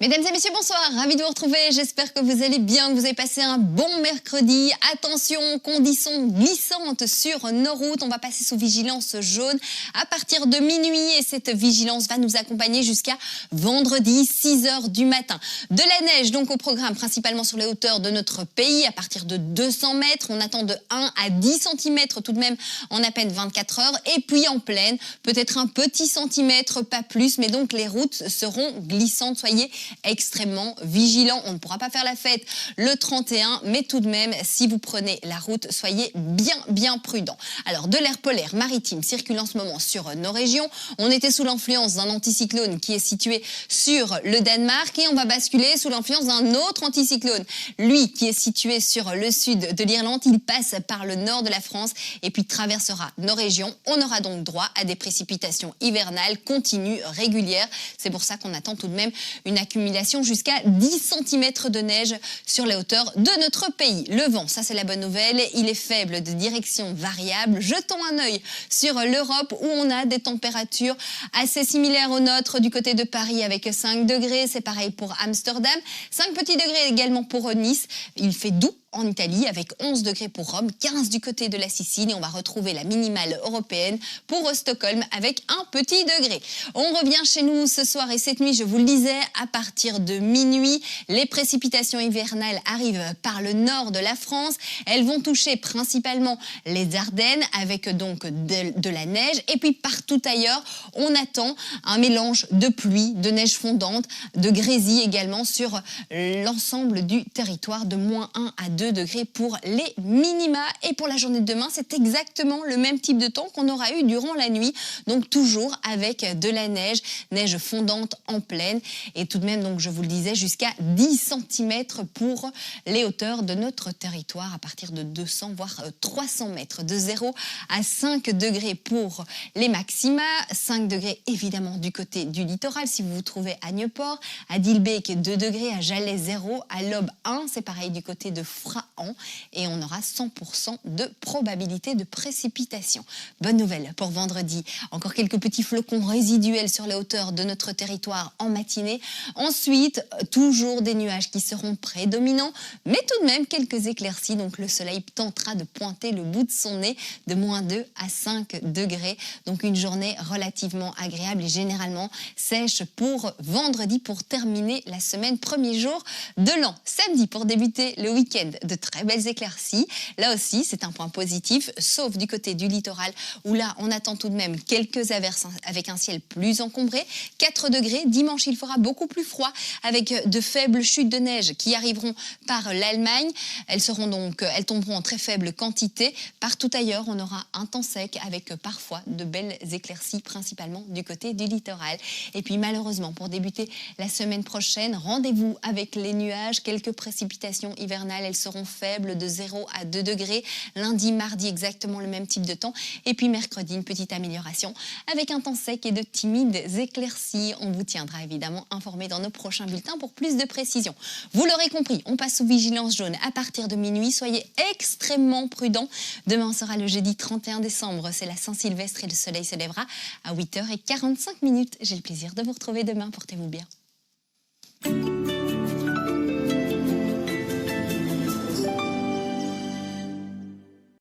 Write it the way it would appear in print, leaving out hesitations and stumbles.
Mesdames et messieurs, bonsoir, ravi de vous retrouver, j'espère que vous allez bien, que vous avez passé un bon mercredi. Attention, conditions glissantes sur nos routes, on va passer sous vigilance jaune à partir de minuit et cette vigilance va nous accompagner jusqu'à vendredi 6 h du matin. De la neige donc au programme, principalement sur les hauteurs de notre pays, à partir de 200 mètres, on attend de 1 à 10 cm tout de même en à peine 24 heures et puis en plaine, peut-être un petit centimètre, pas plus, mais donc les routes seront glissantes, soyez extrêmement vigilant. On ne pourra pas faire la fête le 31, mais tout de même, si vous prenez la route, soyez bien prudents. Alors, de l'air polaire maritime circule en ce moment sur nos régions. On était sous l'influence d'un anticyclone qui est situé sur le Danemark et on va basculer sous l'influence d'un autre anticyclone. Lui qui est situé sur le sud de l'Irlande, il passe par le nord de la France et puis traversera nos régions. On aura donc droit à des précipitations hivernales continues, régulières. C'est pour ça qu'on attend tout de même une accumulation jusqu'à 10 cm de neige sur les hauteurs de notre pays. Le vent, ça c'est la bonne nouvelle, il est faible de direction variable. Jetons un œil sur l'Europe où on a des températures assez similaires aux nôtres du côté de Paris avec 5 degrés. C'est pareil pour Amsterdam. 5 petits degrés également pour Nice. Il fait doux en Italie avec 11 degrés pour Rome, 15 du côté de la Sicile et on va retrouver la minimale européenne pour Stockholm avec un petit degré. On revient chez nous ce soir et cette nuit, je vous le disais, à partir de minuit, les précipitations hivernales arrivent par le nord de la France. Elles vont toucher principalement les Ardennes avec donc de la neige et puis partout ailleurs, on attend un mélange de pluie, de neige fondante, de grésil également sur l'ensemble du territoire de -1 à 2 degrés pour les minima. Et pour la journée de demain, c'est exactement le même type de temps qu'on aura eu durant la nuit. Donc toujours avec de la neige, neige fondante en plaine. Et tout de même, donc je vous le disais, jusqu'à 10 cm pour les hauteurs de notre territoire à partir de 200 voire 300 mètres. De 0 à 5 degrés pour les maxima. 5 degrés évidemment du côté du littoral si vous vous trouvez à Nieuport. À Dilbeek 2 degrés, à Jalais 0, à l'Aube 1. C'est pareil du côté de Frahan et on aura 100% de probabilité de précipitation. Bonne nouvelle pour vendredi, encore quelques petits flocons résiduels sur les hauteurs de notre territoire en matinée. Ensuite, toujours des nuages qui seront prédominants, mais tout de même quelques éclaircies, donc le soleil tentera de pointer le bout de son nez de -2 à 5 degrés. Donc une journée relativement agréable et généralement sèche pour vendredi pour terminer la semaine, premier jour de l'an. Samedi pour débuter le week-end, de très belles éclaircies. Là aussi, c'est un point positif, sauf du côté du littoral où là, on attend tout de même quelques averses avec un ciel plus encombré. 4 degrés. Dimanche, il fera beaucoup plus froid avec de faibles chutes de neige qui arriveront par l'Allemagne. Elles tomberont en très faible quantité. Partout ailleurs, on aura un temps sec avec parfois de belles éclaircies, principalement du côté du littoral. Et puis malheureusement, pour débuter la semaine prochaine, rendez-vous avec les nuages, quelques précipitations hivernales, elles seront faibles de 0 à 2 degrés. Lundi, mardi, exactement le même type de temps. Et puis mercredi, une petite amélioration avec un temps sec et de timides éclaircies. On vous tiendra évidemment informé dans nos prochains bulletins pour plus de précision. Vous l'aurez compris, on passe sous vigilance jaune à partir de minuit. Soyez extrêmement prudents. Demain sera le jeudi 31 décembre. C'est la Saint-Sylvestre et le soleil se lèvera à 8 h 45. J'ai le plaisir de vous retrouver demain. Portez-vous bien.